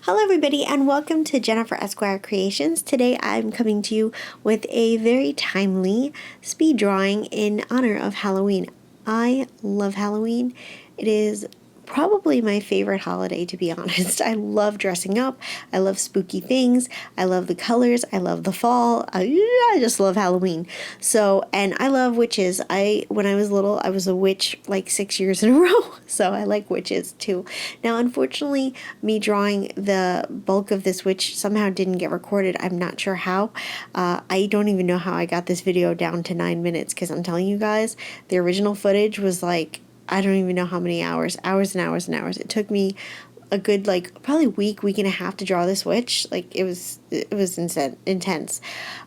Hello everybody and welcome to Jennifer Esquire Creations. Today I'm coming to you with a very timely speed drawing in honor of Halloween. I love Halloween. It is probably my favorite holiday, to be honest. I love dressing up. I love spooky things. I love the colors. I love the fall. I just love Halloween. So, and I love witches. When I was little, I was a witch like 6 years in a row. So I like witches too. Now, unfortunately, me drawing the bulk of this witch somehow didn't get recorded. I'm not sure how. I don't even know how I got this video down to 9 minutes, because I'm telling you guys, the original footage was like, I don't even know how many hours and hours and hours. It took me a good, like, probably week and a half to draw this witch. Like, it was intense.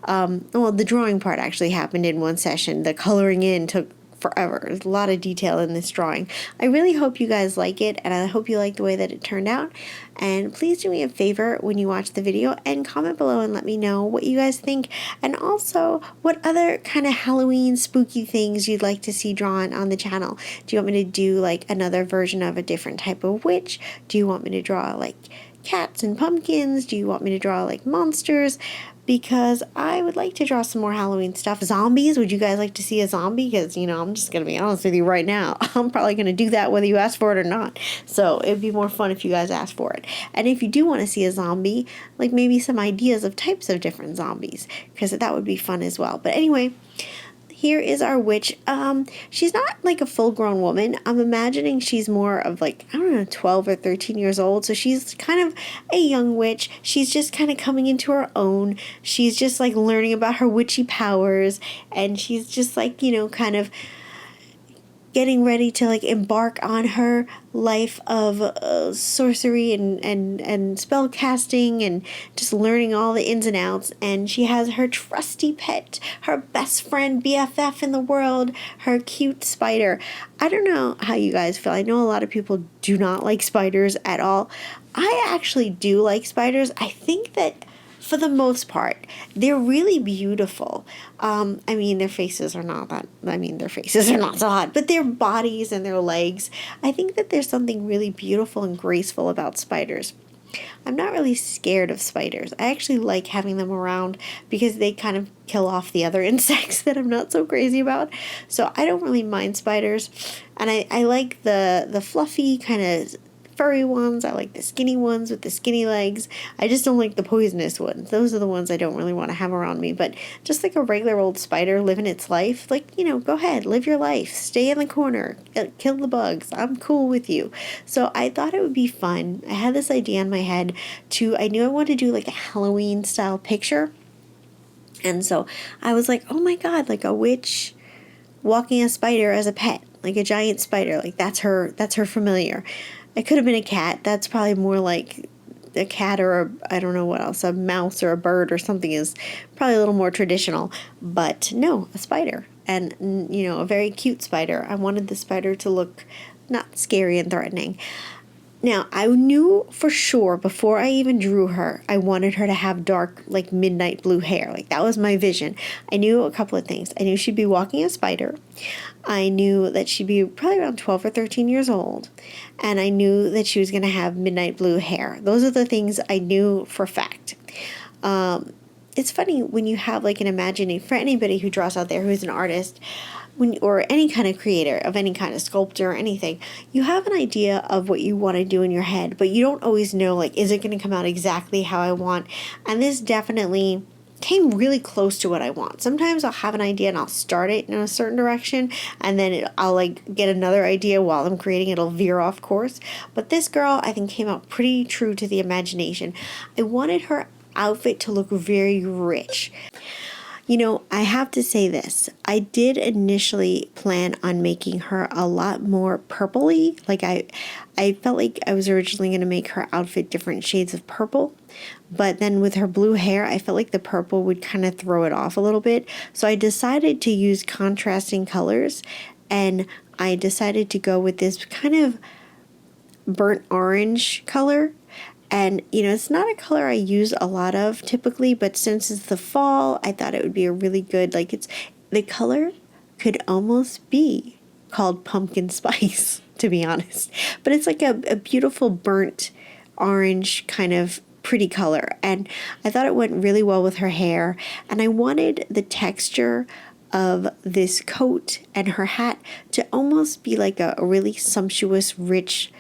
Well, the drawing part actually happened in one session. The coloring in took forever. There's a lot of detail in this drawing. I really hope you guys like it, and I hope you like the way that it turned out. And please do me a favor when you watch the video and comment below and let me know what you guys think, and also what other kind of Halloween spooky things you'd like to see drawn on the channel. Do you want me to do like another version of a different type of witch? Do you want me to draw like cats and pumpkins? Do you want me to draw like monsters? Because I would like to draw some more Halloween stuff. Zombies, would you guys like to see a zombie? Because, you know, I'm just going to be honest with you right now. I'm probably going to do that whether you ask for it or not. So it'd be more fun if you guys ask for it. And if you do want to see a zombie, like maybe some ideas of types of different zombies, because that would be fun as well. But anyway, here is our witch. She's not like a full-grown woman. I'm imagining she's more of like, I don't know, 12 or 13 years old. So she's kind of a young witch. She's just kind of coming into her own. She's just like learning about her witchy powers, and she's just like, you know, kind of getting ready to like embark on her life of sorcery and spell casting and just learning all the ins and outs. And she has her trusty pet, her best friend, BFF in the world, her cute spider. I don't know how you guys feel. I know a lot of people do not like spiders at all. I actually do like spiders. I think that for the most part, they're really beautiful. I mean, their faces are not so hot, but their bodies and their legs, I think that there's something really beautiful and graceful about spiders. I'm not really scared of spiders. I actually like having them around because they kind of kill off the other insects that I'm not so crazy about. So I don't really mind spiders. And I like the fluffy kind of furry ones. I like the skinny ones with the skinny legs. I just don't like the poisonous ones. Those are the ones I don't really want to have around me. But just like a regular old spider living its life, like, you know, go ahead, live your life. Stay in the corner. Kill the bugs. I'm cool with you. So I thought it would be fun. I had this idea in my head I knew I wanted to do like a Halloween style picture. And so I was like, oh my God, like a witch walking a spider as a pet, like a giant spider. Like that's her familiar. It could have been a cat. That's probably more like a cat, or I don't know what else, a mouse or a bird or something is probably a little more traditional. But no, a spider. And, you know, a very cute spider. I wanted the spider to look not scary and threatening. Now, I knew for sure before I even drew her, I wanted her to have dark, like midnight blue hair. Like that was my vision. I knew a couple of things. I knew she'd be walking a spider. I knew that she'd be probably around 12 or 13 years old. And I knew that she was going to have midnight blue hair. Those are the things I knew for a fact. It's funny when you have like an imagination, for anybody who draws out there who is an artist, or any kind of creator, of any kind of sculptor or anything, you have an idea of what you want to do in your head, but you don't always know, like, is it going to come out exactly how I want? And this definitely came really close to what I want. Sometimes I'll have an idea and I'll start it in a certain direction, and then I'll like get another idea while I'm creating. It'll veer off course. But this girl, I think, came out pretty true to the imagination. I wanted her outfit to look very rich. You know, I have to say this. I did initially plan on making her a lot more purpley. Like I felt like I was originally going to make her outfit different shades of purple. But then with her blue hair, I felt like the purple would kind of throw it off a little bit. So I decided to use contrasting colors. And I decided to go with this kind of burnt orange color. And, you know, it's not a color I use a lot of typically, but since it's the fall, I thought it would be a really good, like, the color could almost be called pumpkin spice, to be honest. But it's like a beautiful burnt orange kind of pretty color, and I thought it went really well with her hair, and I wanted the texture of this coat and her hat to almost be like a really sumptuous, rich,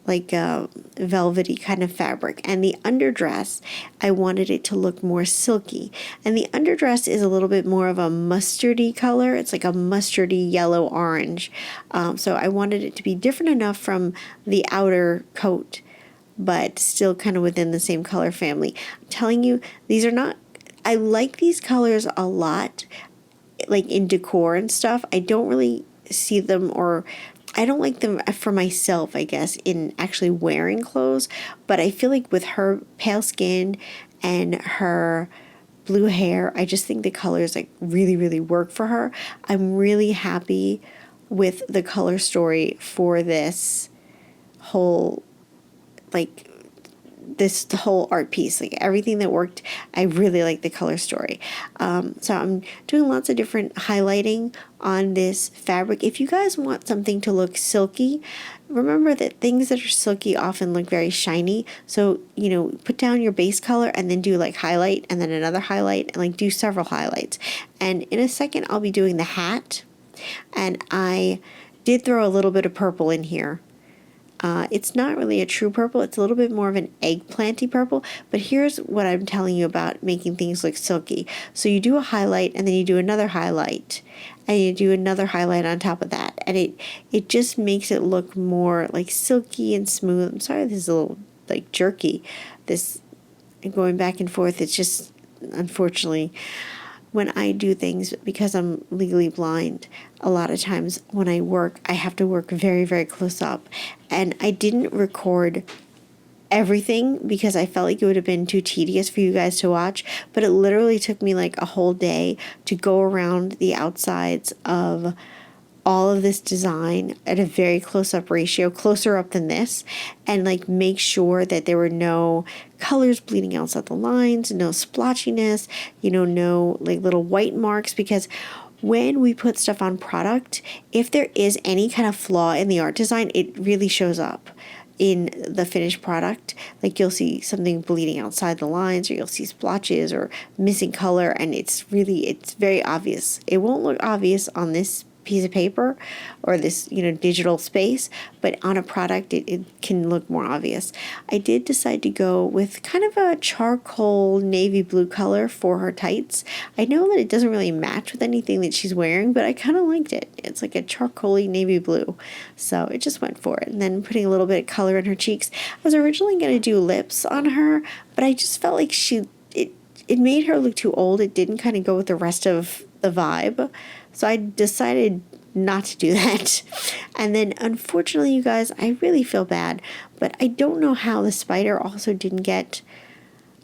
like a velvety kind of fabric. And the underdress, I wanted it to look more silky. And the underdress is a little bit more of a mustardy color. It's like a mustardy yellow orange. So I wanted it to be different enough from the outer coat, but still kind of within the same color family. I'm telling you, these are not, I like these colors a lot, like in decor and stuff. I don't really see them, or I don't like them for myself, I guess, in actually wearing clothes. But I feel like with her pale skin and her blue hair, I just think the colors like really, really work for her. I'm really happy with the color story for this whole, like, this whole art piece, like everything that worked. I really like the color story. So I'm doing lots of different highlighting on this fabric. If you guys want something to look silky, remember that things that are silky often look very shiny. So, you know, put down your base color and then do like highlight and then another highlight and like do several highlights. And in a second, I'll be doing the hat. And I did throw a little bit of purple in here. It's not really a true purple. It's a little bit more of an eggplanty purple. But here's what I'm telling you about making things look silky. So you do a highlight, and then you do another highlight, and you do another highlight on top of that. And it just makes it look more like silky and smooth. I'm sorry this is a little like jerky. This going back and forth, it's just, unfortunately, when I do things, because I'm legally blind, a lot of times when I work, I have to work very, very close up. And I didn't record everything because I felt like it would have been too tedious for you guys to watch. But it literally took me like a whole day to go around the outsides of all of this design at a very close-up ratio, closer up than this, and like make sure that there were no colors bleeding outside the lines, no splotchiness, you know, no like little white marks, because when we put stuff on product, if there is any kind of flaw in the art design, it really shows up in the finished product. Like you'll see something bleeding outside the lines, or you'll see splotches or missing color, and it's very obvious. It won't look obvious on this piece of paper or this, you know, digital space, but on a product it can look more obvious. I did decide to go with kind of a charcoal navy blue color for her tights. I know that it doesn't really match with anything that she's wearing, but I kind of liked it. It's like a charcoaly navy blue, so it just went for it. And then putting a little bit of color in her cheeks. I was originally going to do lips on her, but I just felt like it made her look too old. It didn't kind of go with the rest of the vibe. So I decided not to do that. And then unfortunately, you guys, I really feel bad, but I don't know how the spider also didn't get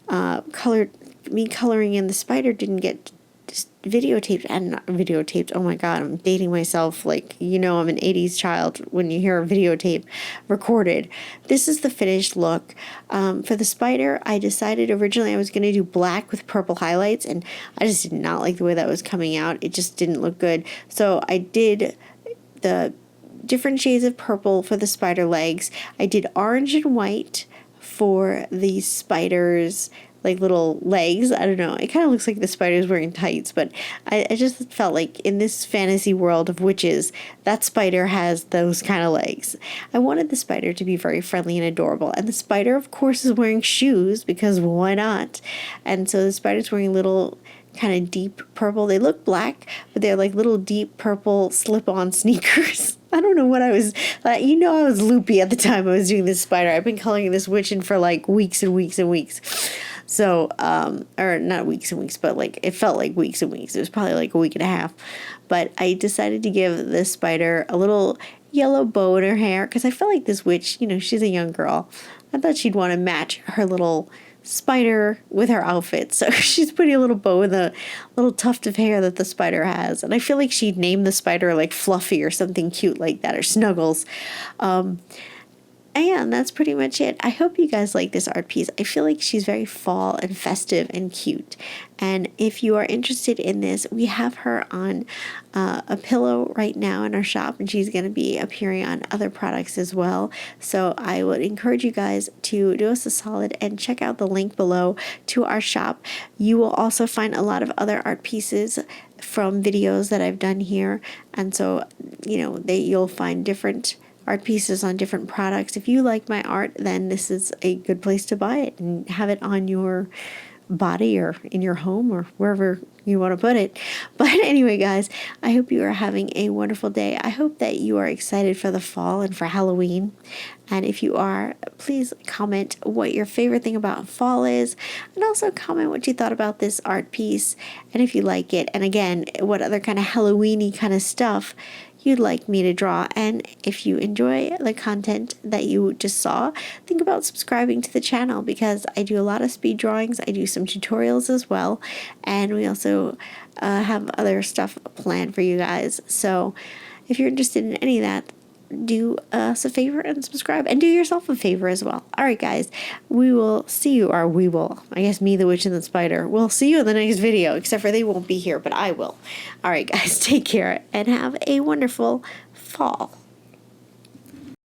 colored. Me coloring in the spider didn't get videotaped, and not videotaped. Oh my God, I'm dating myself. Like, you know, I'm an 80s child when you hear a videotape recorded. This is the finished look. For the spider, I decided originally I was going to do black with purple highlights, and I just did not like the way that was coming out. It just didn't look good. So I did the different shades of purple for the spider legs. I did orange and white for the spider's like little legs. I don't know. It kind of looks like the spider's wearing tights, but I just felt like in this fantasy world of witches, that spider has those kind of legs. I wanted the spider to be very friendly and adorable. And the spider, of course, is wearing shoes because why not? And so the spider's wearing little kind of deep purple. They look black, but they're like little deep purple slip-on sneakers. I don't know what I was, you know, I was loopy at the time I was doing this spider. I've been coloring this witch in for like weeks and weeks and weeks. So, or not weeks and weeks, but like it felt like weeks and weeks. It was probably like a week and a half. But I decided to give this spider a little yellow bow in her hair because I felt like this witch, you know, she's a young girl. I thought she'd want to match her little spider with her outfit. So she's putting a little bow in the little tuft of hair that the spider has. And I feel like she'd name the spider like Fluffy or something cute like that, or Snuggles. And yeah, and that's pretty much it. I hope you guys like this art piece. I feel like she's very fall and festive and cute. And if you are interested in this, we have her on a pillow right now in our shop, and she's going to be appearing on other products as well. So I would encourage you guys to do us a solid and check out the link below to our shop. You will also find a lot of other art pieces from videos that I've done here. And so, you'll find different art pieces on different products. If you like my art, then this is a good place to buy it and have it on your body or in your home or wherever you want to put it. But anyway, guys, I hope you are having a wonderful day. I hope that you are excited for the fall and for Halloween. And if you are, please comment what your favorite thing about fall is, and also comment what you thought about this art piece and if you like it, and again, what other kind of Halloween-y kind of stuff you'd like me to draw. And if you enjoy the content that you just saw, think about subscribing to the channel, because I do a lot of speed drawings. I do some tutorials as well, and we also have other stuff planned for you guys. So if you're interested in any of that, do us a favor and subscribe, and do yourself a favor as well. All right, guys, we will see you, or we will, I guess me, the witch, and the spider, we'll see you in the next video, except for they won't be here, but I will. All right, guys, take care and have a wonderful fall.